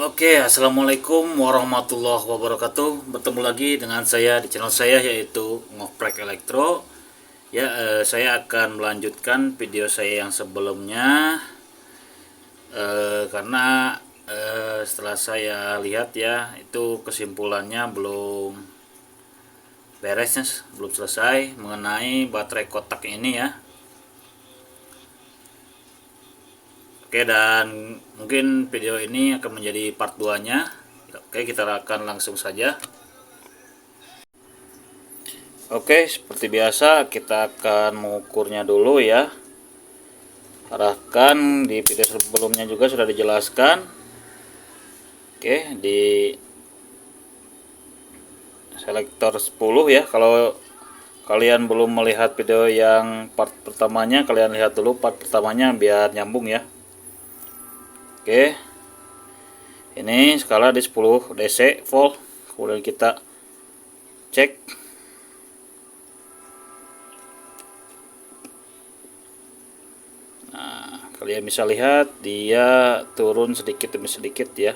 Oke, assalamualaikum warahmatullahi wabarakatuh. Bertemu lagi dengan saya di channel saya yaitu Ngoprek Elektro. Ya, saya akan melanjutkan video saya yang sebelumnya karena setelah saya lihat ya itu kesimpulannya belum beresnya, belum selesai mengenai baterai kotak ini ya. Oke, dan mungkin video ini akan menjadi part 2 nya. Oke, kita akan langsung saja. Oke, seperti biasa kita akan mengukurnya dulu ya. Arahkan di video sebelumnya juga sudah dijelaskan. Oke, di selektor 10 ya. Kalau kalian belum melihat video yang part pertamanya, kalian lihat dulu part pertamanya biar nyambung ya. Oke, ini skala di 10 DC volt. Kemudian kita cek. Nah, kalian bisa lihat dia turun sedikit demi sedikit ya.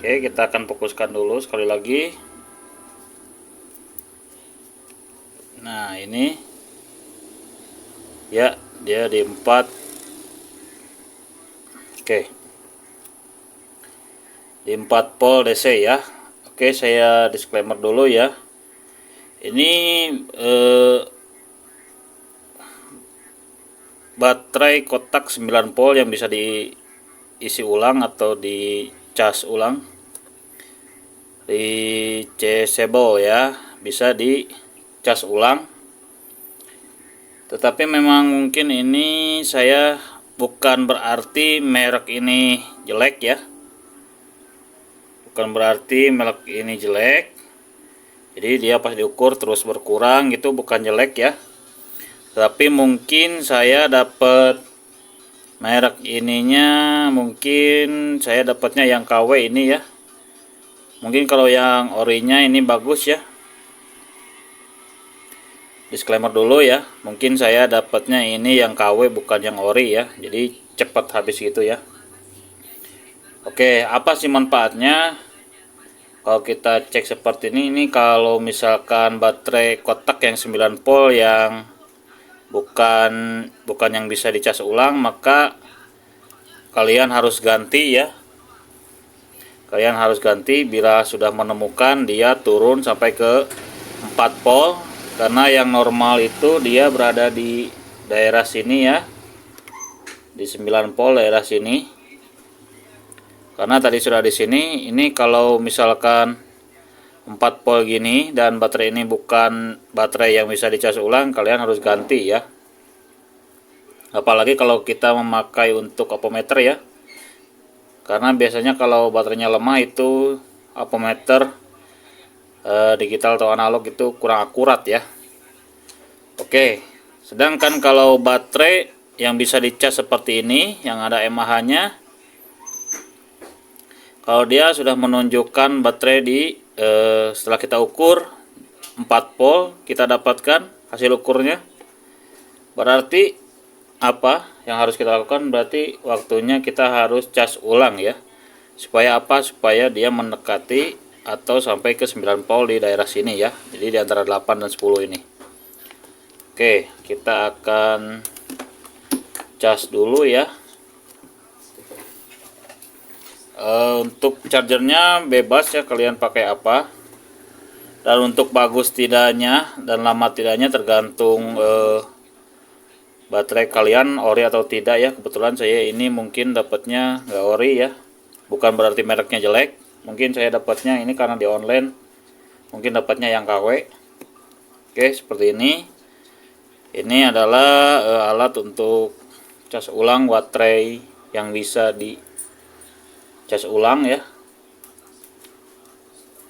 Oke, kita akan fokuskan dulu sekali lagi. Nah, ini ya, dia di 4. Oke, di 4 volt DC ya. Oke, saya disclaimer dulu ya. Ini baterai kotak 9 volt yang bisa diisi ulang atau dicas ulang, rechargeable ya, bisa dicas ulang. Tetapi memang mungkin ini saya bukan berarti merek ini jelek ya, bukan berarti merek ini jelek, jadi dia pas diukur terus berkurang gitu, bukan jelek ya. Tapi mungkin saya dapat merek ininya, mungkin saya dapatnya yang KW ini ya. Mungkin kalau yang orinya ini bagus ya. Disclaimer dulu ya, mungkin saya dapatnya ini yang KW bukan yang ori ya, jadi cepat habis gitu ya. Oke, apa sih manfaatnya kalau kita cek seperti ini kalau misalkan baterai kotak yang 9 volt yang bukan yang bisa dicas ulang, maka kalian harus ganti ya. Kalian harus ganti bila sudah menemukan dia turun sampai ke 4 volt, karena yang normal itu dia berada di daerah sini ya, di 9 volt daerah sini. Karena tadi sudah di sini, ini kalau misalkan 4 volt gini dan baterai ini bukan baterai yang bisa dicas ulang, kalian harus ganti ya. Apalagi kalau kita memakai untuk apometer ya. Karena biasanya kalau baterainya lemah itu apometer digital atau analog itu kurang akurat ya. Oke, sedangkan kalau baterai yang bisa dicas seperti ini yang ada mAh-nya, kalau dia sudah menunjukkan baterai di setelah kita ukur 4 volt, kita dapatkan hasil ukurnya, berarti apa yang harus kita lakukan? Berarti waktunya kita harus cas ulang ya. Supaya apa? Supaya dia mendekati atau sampai ke 9 volt di daerah sini ya. Jadi di antara 8 dan 10 ini. Oke, kita akan cas dulu ya. Untuk chargernya bebas ya, kalian pakai apa. Dan untuk bagus tidaknya dan lama tidaknya tergantung baterai kalian ori atau tidak ya. Kebetulan saya ini mungkin dapatnya nggak ori ya, bukan berarti mereknya jelek. Mungkin saya dapatnya ini karena di online, mungkin dapatnya yang KW. Oke, seperti ini adalah alat untuk cas ulang baterai yang bisa dicas ulang ya.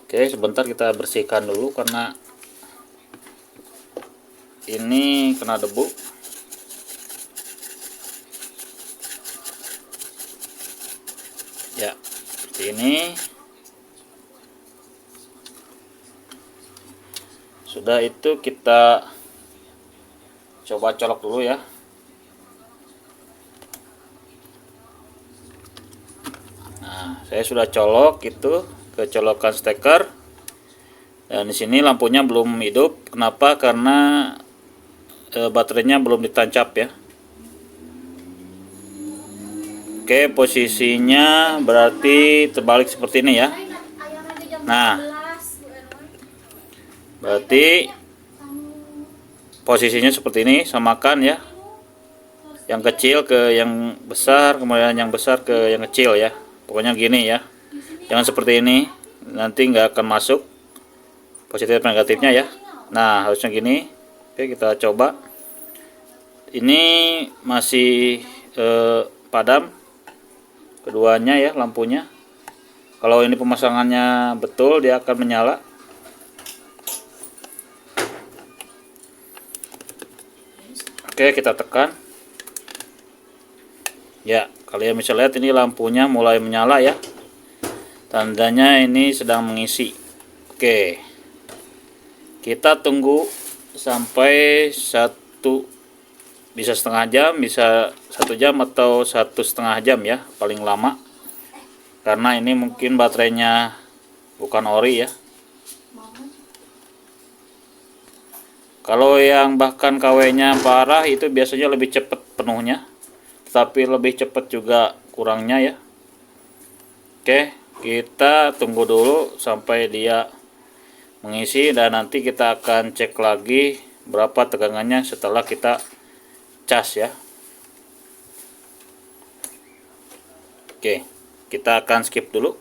Oke, sebentar kita bersihkan dulu karena ini kena debu. Ya, seperti ini. Sudah itu kita coba colok dulu ya. Nah, saya sudah colok itu ke colokan steker. Dan di sini lampunya belum hidup. Kenapa? Karena baterainya belum ditancap ya. Oke, posisinya berarti terbalik seperti ini ya. Nah, berarti posisinya seperti ini, samakan ya. Yang kecil ke yang besar, kemudian yang besar ke yang kecil ya. Pokoknya gini ya. Jangan seperti ini, nanti nggak akan masuk positif negatifnya ya. Nah, harusnya gini. Oke, kita coba. Ini masih padam keduanya ya lampunya. Kalau ini pemasangannya betul, dia akan menyala. Oke, kita tekan. Ya, kalian bisa lihat ini lampunya mulai menyala ya. Tandanya ini sedang mengisi. Oke, kita tunggu sampai bisa setengah jam, bisa 1 jam atau 1,5 jam ya, paling lama. Karena ini mungkin baterainya bukan ori ya. Kalau yang bahkan KW-nya parah itu biasanya lebih cepat penuhnya, tapi lebih cepat juga kurangnya ya. Oke, kita tunggu dulu sampai dia mengisi dan nanti kita akan cek lagi berapa tegangannya setelah kita cas ya. Oke, kita akan skip dulu.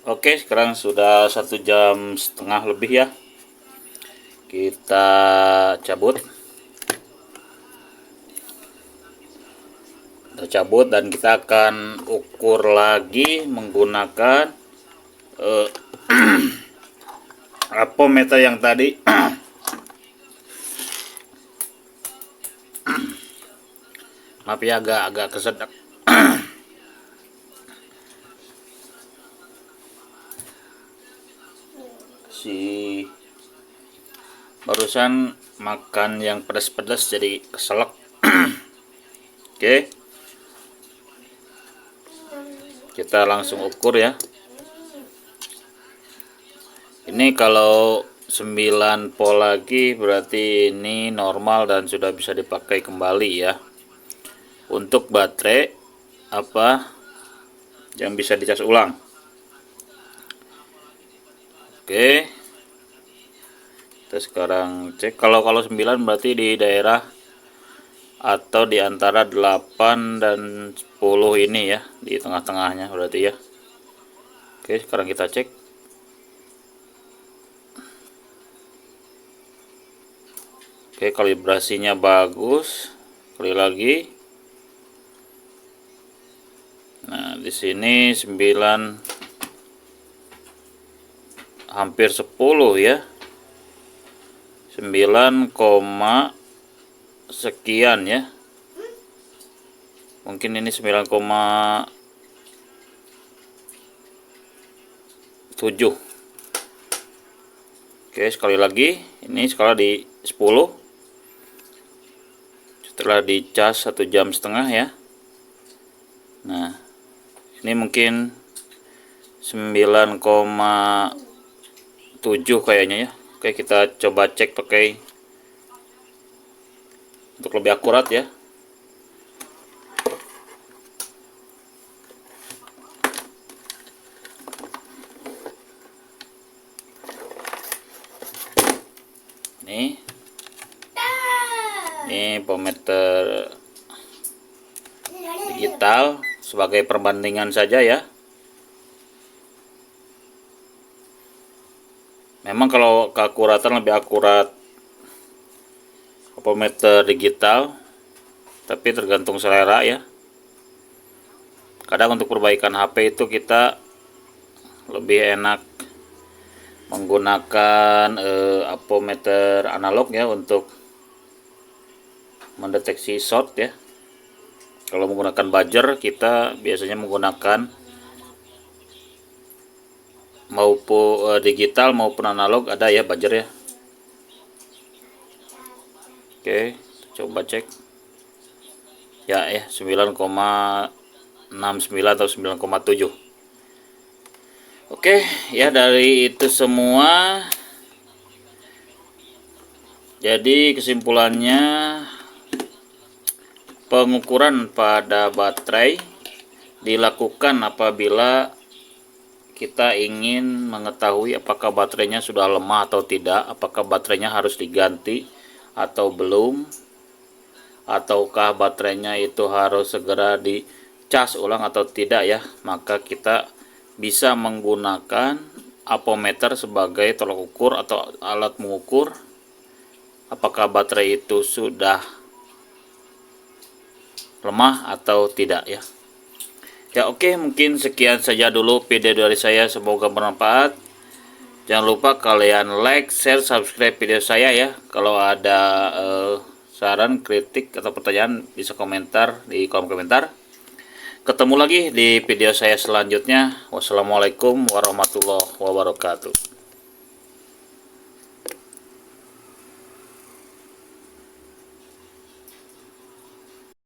Oke, sekarang sudah 1,5 jam lebih ya. Kita cabut. Kita cabut dan kita akan ukur lagi menggunakan apometer yang tadi. Maaf ya, agak kesedak. Si barusan makan yang pedas-pedas jadi keselak. Oke, kita langsung ukur ya. Ini kalau 9 volt lagi berarti ini normal dan sudah bisa dipakai kembali ya. Untuk baterai apa yang bisa dicas ulang. Oke, kita sekarang cek. Kalau 9 berarti di daerah atau di antara 8 dan 10 ini ya, di tengah-tengahnya berarti ya. Oke, sekarang kita cek. Oke, kalibrasinya bagus. Kali lagi. Nah, di sini 9 hampir 10 ya. 9, sekian ya. Mungkin ini 9,7. Oke, sekali lagi. Ini skala di 10. Setelah dicas 1,5 jam ya. Nah, ini mungkin 9,7 kayaknya ya. Oke, kita coba cek pakai untuk lebih akurat ya. Ini pometer digital sebagai perbandingan saja ya. Memang kalau keakuratan lebih akurat pometer digital, tapi tergantung selera ya. Kadang untuk perbaikan HP itu kita lebih enak menggunakan apometer analog ya untuk mendeteksi short ya. Kalau menggunakan buzzer kita biasanya menggunakan maupun digital maupun analog ada ya buzzer ya. Oke, coba cek. Ya 9,69 atau 9,7. Oke, ya dari itu semua, jadi kesimpulannya, pengukuran pada baterai dilakukan apabila kita ingin mengetahui apakah baterainya sudah lemah atau tidak, apakah baterainya harus diganti atau belum, ataukah baterainya itu harus segera dicas ulang atau tidak ya. Maka kita bisa menggunakan amperemeter sebagai tolak ukur atau alat mengukur apakah baterai itu sudah lemah atau tidak ya. Ya oke, mungkin sekian saja dulu video dari saya, semoga bermanfaat. Jangan lupa kalian like, share, subscribe video saya ya. Kalau ada saran, kritik, atau pertanyaan bisa komentar di kolom komentar. Ketemu lagi di video saya selanjutnya. Wassalamualaikum warahmatullahi wabarakatuh.